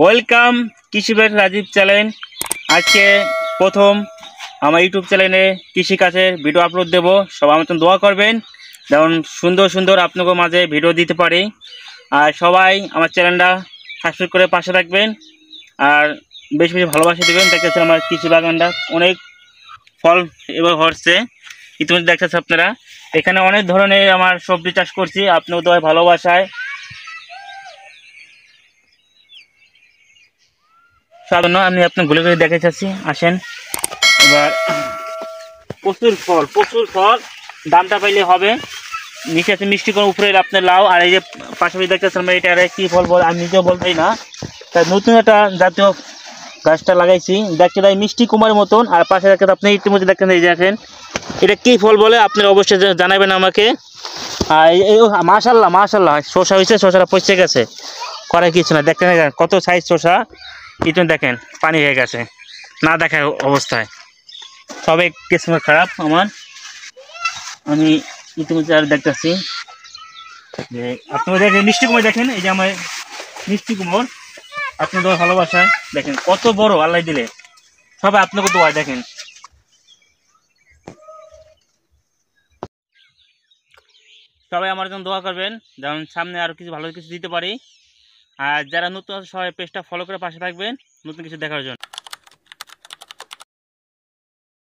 Welcome কৃষিবাগ Rajib channel. আজকে প্রথম আমার ইউটিউব চ্যানেলে কৃষিকাজের ভিডিও আপলোড দেব। সবাই আমার জন্য দোয়া করবেন যেমন সুন্দর সুন্দর আপনাদের মাঝে ভিডিও দিতে পারি। আর সবাই আমার চ্যানেলটা সাবস্ক্রাইব করে পাশে থাকবেন আর বেশি বেশি ভালোবাসা দেবেন। দেখতেছেন আমার কৃষি বাগানটা অনেক ফল এবার হচ্ছে, ইতিমধ্যে দেখতেছেন আপনারা। এখানে অনেক ধরনের আমার সবজি চাষ করছি আপনাদের দোয়ায় ভালোবাসায়। সাধারণ আমি আপনার ঘুরে ঘুরে দেখে চাচ্ছি, আসেন। এবার প্রচুর ফল, দামটা পাইলে হবে। নিচে আছে মিষ্টি কোন, উপরে আপনার লাউ, আর এই যে পাশাপাশি দেখতেছেন এটা আর কি ফল বলে আমি নিজেও বলতেই না। তাই নতুন একটা জাতীয় গাছটা লাগাইছি, দেখতে তাই মিষ্টি কুমার মতন। আর পাশে দেখতে আপনি ইতিমধ্যে দেখেন, এই দেখেন এটা কি ফল বলে আপনারা অবশ্যই জানাবেন আমাকে। আর এই মাশাল্লাহ মাশাল্লাহ শসা হয়েছে, শসাটা পচে গেছে, করে কিছু না। দেখেন কত সাইজ শসা, ইতিমধ্যে দেখেন পানি হয়ে গেছে, না দেখার অবস্থায়। তবে কিসমত খারাপ আমার, আমি ইতিমধ্যে আর দেখতেছি যে আপনারা দেখেন মিষ্টি কুমড়ো। দেখেন এই যে আমার মিষ্টি কুমড়ো, আপনাদের ভালোবাসায় দেখেন কত বড় আল্লাহ দিলে। সবাই আপনাকে দোয়া, দেখেন সবাই আমার জন্য দোয়া করবেন যেমন সামনে আরো কিছু ভালো কিছু দিতে পারি। আর যারা নতুন আছে সবাই পেজটা ফলো করে পাশে থাকবেন নতুন কিছু দেখার জন্য।